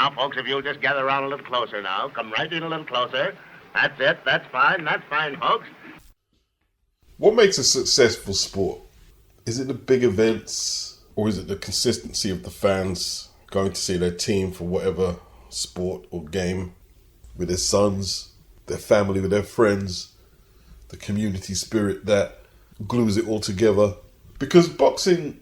Now, folks, if you'll just gather around a little closer now. Come right in a little closer. That's it. That's fine, folks. What makes a successful sport? Is it the big events, or is it the consistency of the fans going to see their team for whatever sport or game with their sons, their family, with their friends, the community spirit that glues it all together? Because boxing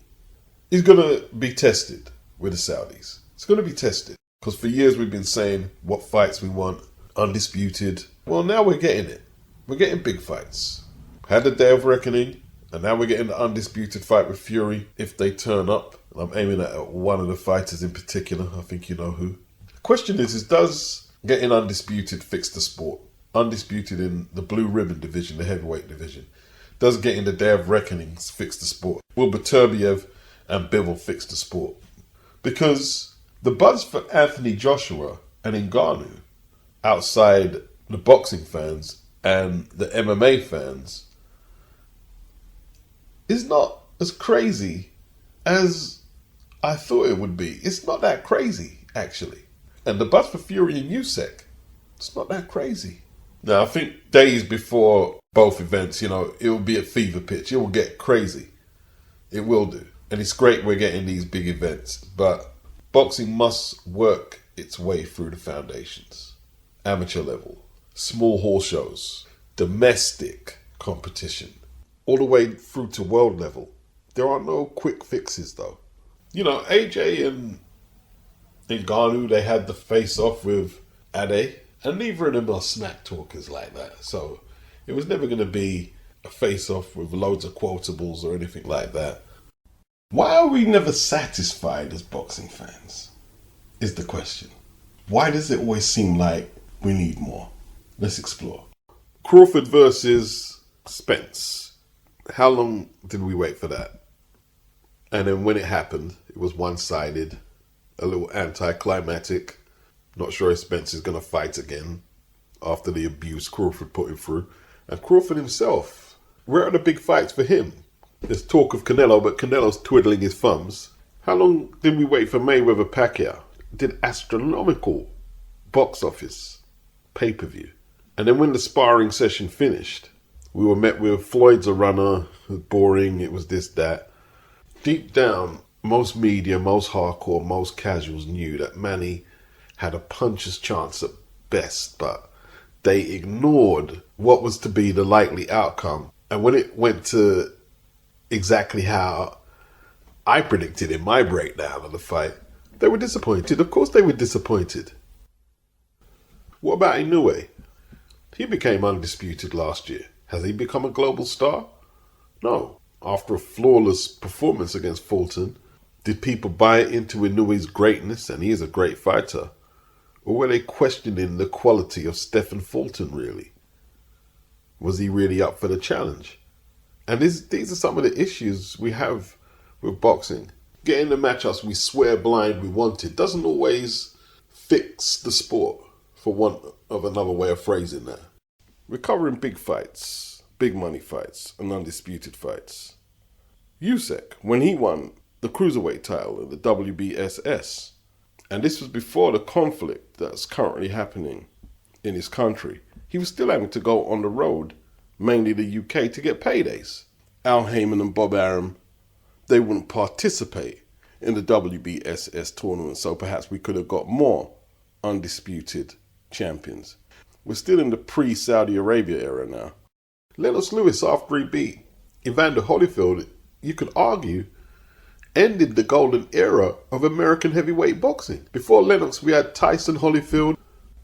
is going to be tested with the Saudis. It's going to be tested. Because for years we've been saying what fights we want, undisputed. Well, now we're getting it. We're getting big fights. Had the Day of Reckoning, and now we're getting the undisputed fight with Fury if they turn up. And I'm aiming at one of the fighters in particular. I think you know who. The question is does getting undisputed fix the sport? Undisputed in the blue ribbon division, the heavyweight division. Does getting the Day of Reckoning fix the sport? Will Beterbiev and Bivol fix the sport? Because the buzz for Anthony Joshua and Ngannou outside the boxing fans and the MMA fans is not as crazy as I thought it would be. It's not that crazy, actually. And the buzz for Fury and Usyk, it's not that crazy. Now, I think days before both events, it will be at fever pitch. It will get crazy. It will do. And it's great we're getting these big events. But boxing must work its way through the foundations. Amateur level, small hall shows, domestic competition, all the way through to world level. There are no quick fixes, though. AJ and Ngannou, they had the face-off with Ade, and neither of them are smack talkers like that. So it was never going to be a face-off with loads of quotables or anything like that. Why are we never satisfied as boxing fans, is the question. Why does it always seem like we need more? Let's explore. Crawford versus Spence. How long did we wait for that? And then when it happened, it was one-sided, a little anticlimactic. Not sure if Spence is going to fight again after the abuse Crawford put him through. And Crawford himself, where are the big fights for him? There's talk of Canelo, but Canelo's twiddling his thumbs. How long did we wait for Mayweather-Pacquiao? Did astronomical box office pay-per-view. And then when the sparring session finished, we were met with Floyd's a runner, it was boring, it was this, that. Deep down, most media, most hardcore, most casuals knew that Manny had a puncher's chance at best, but they ignored what was to be the likely outcome. And when it went to exactly how I predicted in my breakdown of the fight, they were disappointed. Of course they were disappointed. What about Inoue? He became undisputed last year. Has he become a global star? No. After a flawless performance against Fulton, did people buy into Inoue's greatness, and he is a great fighter? Or were they questioning the quality of Stephen Fulton, really? Was he really up for the challenge? And these are some of the issues we have with boxing. Getting the matchups we swear blind we wanted doesn't always fix the sport, for want of another way of phrasing that. We're covering big fights, big money fights, and undisputed fights. Usyk, when he won the cruiserweight title in the WBSS, and this was before the conflict that's currently happening in his country, he was still having to go on the road, mainly the UK, to get paydays. Al Heyman and Bob Arum, they wouldn't participate in the WBSS tournament, so perhaps we could have got more undisputed champions. We're still in the pre-Saudi Arabia era now. Lennox Lewis, after he beat Evander Holyfield, you could argue, ended the golden era of American heavyweight boxing. Before Lennox, we had Tyson Holyfield.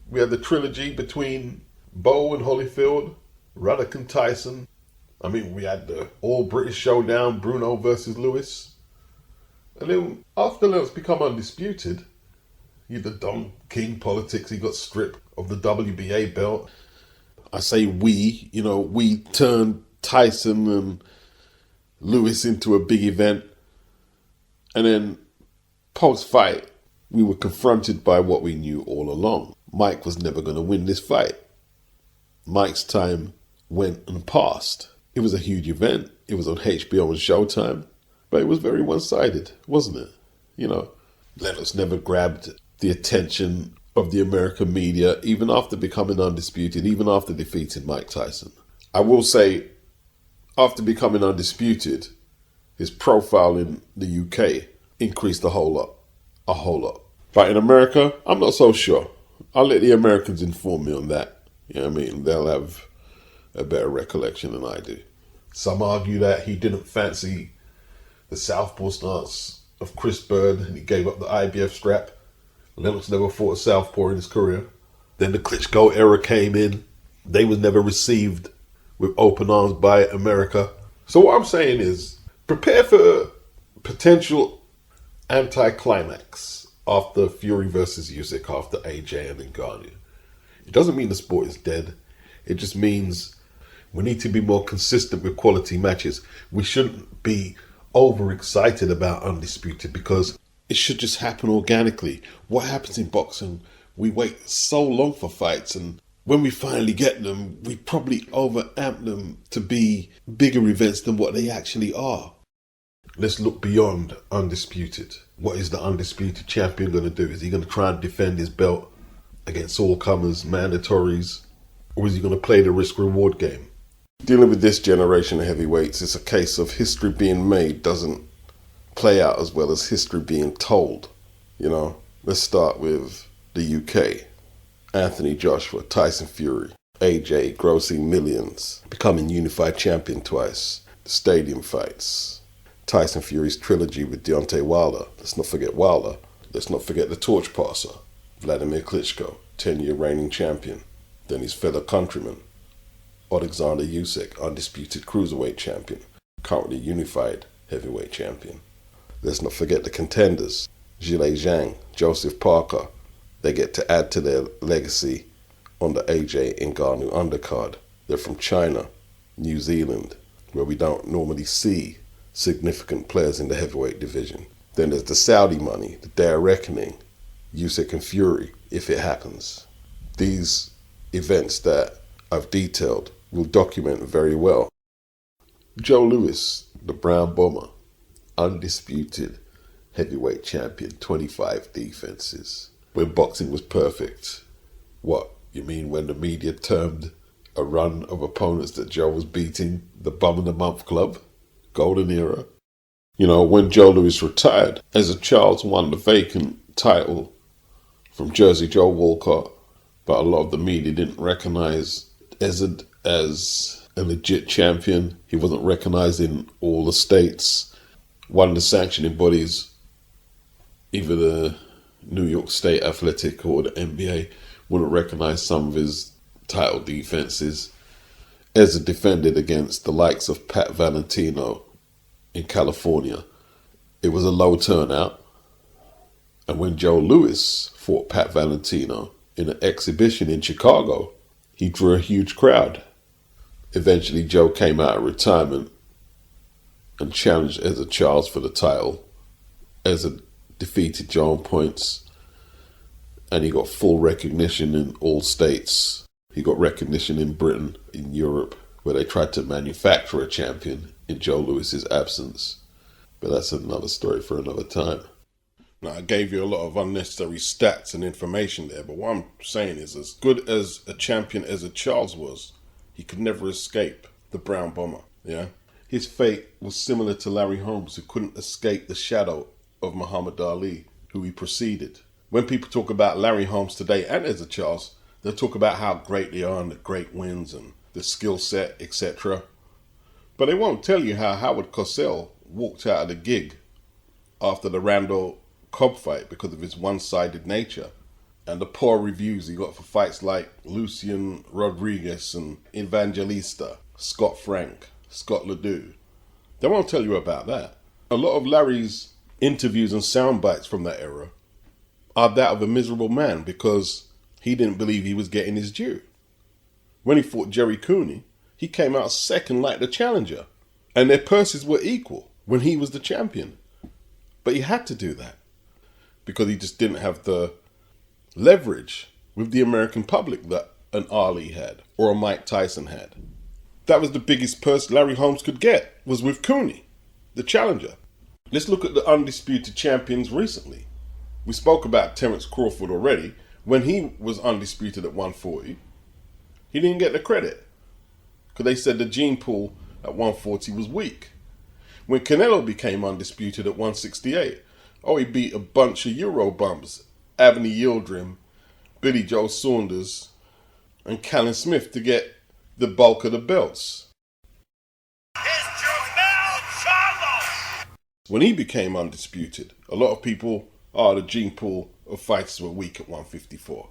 We had the trilogy between Bo and Holyfield, Ruddock and Tyson. We had the all-British showdown, Bruno versus Lewis. And then after Lennox become undisputed, he had the Don King politics. He got stripped of the WBA belt. I say we turned Tyson and Lewis into a big event. And then post-fight, we were confronted by what we knew all along. Mike was never going to win this fight. Mike's time went and passed. It was a huge event. It was on HBO and Showtime. But it was very one-sided, wasn't it? Lennox never grabbed the attention of the American media, even after becoming undisputed, even after defeating Mike Tyson. I will say, after becoming undisputed, his profile in the UK increased a whole lot. A whole lot. But in America, I'm not so sure. I'll let the Americans inform me on that. You know what I mean? They'll have a better recollection than I do. Some argue that he didn't fancy the southpaw stance of Chris Bird and he gave up the IBF strap. Lennox never fought a southpaw in his career. Then the Klitschko era came in. They was never received with open arms by America. So what I'm saying is, prepare for potential anticlimax after Fury versus Usyk, after AJ and Ngannou. It doesn't mean the sport is dead. It just means we need to be more consistent with quality matches. We shouldn't be overexcited about Undisputed because it should just happen organically. What happens in boxing, we wait so long for fights, and when we finally get them, we probably overamp them to be bigger events than what they actually are. Let's look beyond Undisputed. What is the Undisputed champion going to do? Is he going to try and defend his belt against all comers, mandatories, or is he going to play the risk-reward game? Dealing with this generation of heavyweights, it's a case of history being made doesn't play out as well as history being told. You know, let's start with the UK. Anthony Joshua, Tyson Fury, AJ grossing millions, becoming unified champion twice, the stadium fights, Tyson Fury's trilogy with Deontay Wilder. Let's not forget Wilder. Let's not forget the torch passer, Vladimir Klitschko, 10-year reigning champion. Then his fellow countryman, Alexander Usyk, undisputed cruiserweight champion, currently unified heavyweight champion. Let's not forget the contenders, Zhilei Zhang, Joseph Parker. They get to add to their legacy on the AJ Ngannou undercard. They're from China, New Zealand, where we don't normally see significant players in the heavyweight division. Then there's the Saudi money, the Day of Reckoning, Usyk and Fury, if it happens. These events that I've detailed will document very well. Joe Louis, the Brown Bomber, undisputed heavyweight champion, 25 defenses. When boxing was perfect. What, you mean when the media termed a run of opponents that Joe was beating the Bum of the Month Club? Golden era. You know, when Joe Louis retired, Ezra Charles won the vacant title from Jersey Joe Walcott, but a lot of the media didn't recognize Ezra as a legit champion. He wasn't recognized in all the states. One of the sanctioning bodies, either the New York State Athletic or the NBA, wouldn't recognize some of his title defenses. Ezra defended against the likes of Pat Valentino in California. It was a low turnout. And when Joe Louis fought Pat Valentino in an exhibition in Chicago, he drew a huge crowd. Eventually, Joe came out of retirement and challenged Ezra Charles for the title. Ezra defeated Joe on points, and he got full recognition in all states. He got recognition in Britain, in Europe, where they tried to manufacture a champion in Joe Louis's absence. But that's another story for another time. Now, I gave you a lot of unnecessary stats and information there, but what I'm saying is, as good as a champion as Charles was, he could never escape the Brown Bomber, yeah? His fate was similar to Larry Holmes, who couldn't escape the shadow of Muhammad Ali, who he preceded. When people talk about Larry Holmes today and Ezra Charles, they'll talk about how great they are and the great wins and the skill set, etc. But they won't tell you how Howard Cosell walked out of the gig after the Randall Cobb fight because of his one-sided nature and the poor reviews he got for fights like Lucian Rodriguez and Evangelista, Scott Frank, Scott Ledoux. They won't tell you about that. A lot of Larry's interviews and sound bites from that era are that of a miserable man because he didn't believe he was getting his due. When he fought Jerry Cooney, he came out second like the challenger, and their purses were equal when he was the champion. But he had to do that because he just didn't have the leverage with the American public that an Ali had or a Mike Tyson had. That was the biggest purse Larry Holmes could get, was with Cooney, the challenger. Let's look at the undisputed champions recently. We spoke about Terence Crawford already. When he was undisputed at 140, he didn't get the credit because they said the gene pool at 140 was weak. When Canelo became undisputed at 168, he beat a bunch of Euro bums, Anthony Yildirim, Billy Joe Saunders, and Callum Smith to get the bulk of the belts. When he became undisputed, a lot of people, the gene pool of fighters were weak at 154.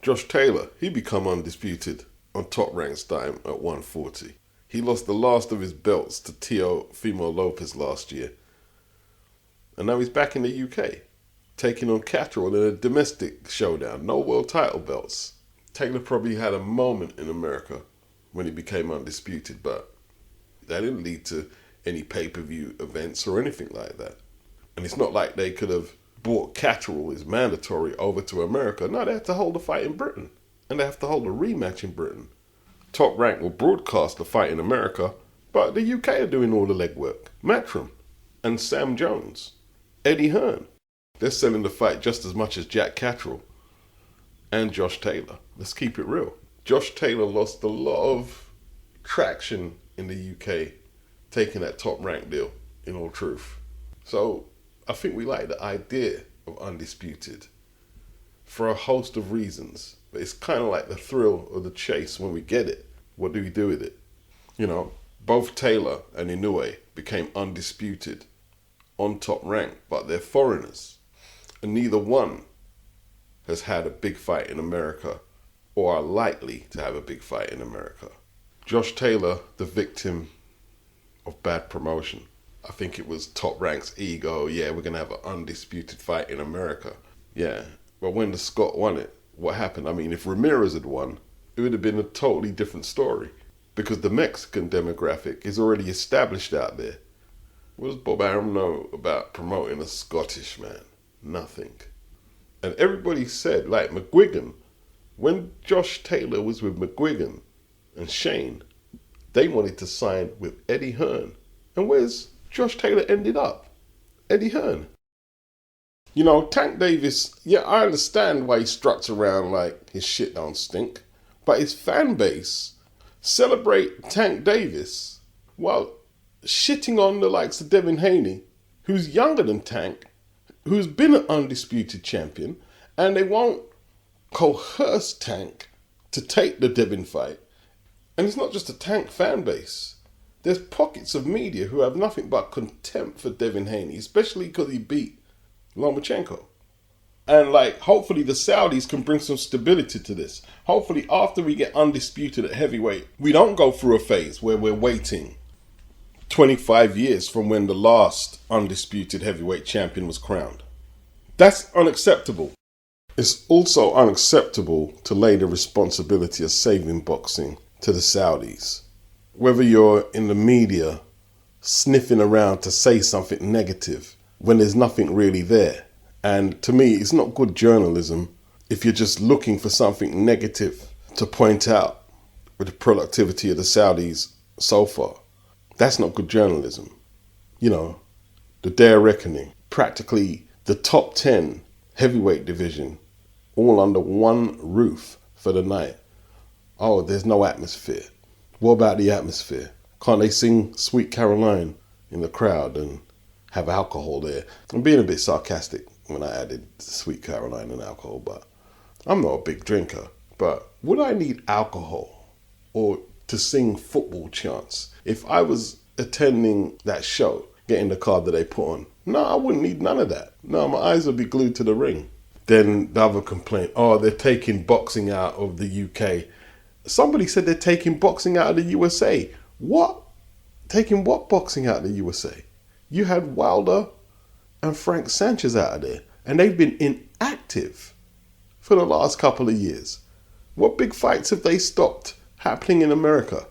Josh Taylor, he became undisputed on Top Rank's time at 140. He lost the last of his belts to Teofimo Lopez last year. And now he's back in the UK, taking on Catterall in a domestic showdown, no world title belts. Taylor probably had a moment in America when he became undisputed, but that didn't lead to any pay-per-view events or anything like that. And it's not like they could have brought Catterall as mandatory over to America. No, they have to hold a fight in Britain. And they have to hold a rematch in Britain. Top Rank will broadcast the fight in America, but the UK are doing all the legwork. Matchroom and Sam Jones, Eddie Hearn, they're selling the fight just as much as Jack Catterall and Josh Taylor. Let's keep it real. Josh Taylor lost a lot of traction in the UK taking that Top Rank deal, in all truth. So I think we like the idea of undisputed for a host of reasons. But it's kind of like the thrill of the chase when we get it. What do we do with it? You know, both Taylor and Inoue became undisputed on Top Rank, but they're foreigners. And neither one has had a big fight in America or are likely to have a big fight in America. Josh Taylor, the victim of bad promotion. I think it was Top Rank's ego. Yeah, we're going to have an undisputed fight in America. Yeah, but when the Scot won it, what happened? I mean, if Ramirez had won, it would have been a totally different story because the Mexican demographic is already established out there. What does Bob Arum know about promoting a Scottish man? Nothing. And everybody said, like McGuigan, when Josh Taylor was with McGuigan and Shane, they wanted to sign with Eddie Hearn. And where's Josh Taylor ended up? Eddie Hearn. You know, Tank Davis, yeah, I understand why he struts around like his shit don't stink. But his fan base celebrate Tank Davis while shitting on the likes of Devin Haney, who's younger than Tank, who's been an undisputed champion, and they won't coerce Tank to take the Devin fight. And it's not just a Tank fan base. There's pockets of media who have nothing but contempt for Devin Haney, especially because he beat Lomachenko. And hopefully the Saudis can bring some stability to this. Hopefully after we get undisputed at heavyweight, we don't go through a phase where we're waiting 25 years from when the last undisputed heavyweight champion was crowned. That's unacceptable. It's also unacceptable to lay the responsibility of saving boxing to the Saudis. Whether you're in the media sniffing around to say something negative when there's nothing really there. And to me, it's not good journalism if you're just looking for something negative to point out with the productivity of the Saudis so far. That's not good journalism. You know, the day of reckoning, practically the top 10 heavyweight division, all under one roof for the night. Oh, there's no atmosphere. What about the atmosphere? Can't they sing Sweet Caroline in the crowd and have alcohol there? I'm being a bit sarcastic when I added Sweet Caroline and alcohol, but I'm not a big drinker. But would I need alcohol or to sing football chants if I was attending that show, getting the card that they put on? No, I wouldn't need none of that. No, my eyes would be glued to the ring. Then the other complaint, they're taking boxing out of the UK. Somebody said they're taking boxing out of the USA. What? Taking what boxing out of the USA? You had Wilder and Frank Sanchez out of there, and they've been inactive for the last couple of years. What big fights have they stopped happening in America?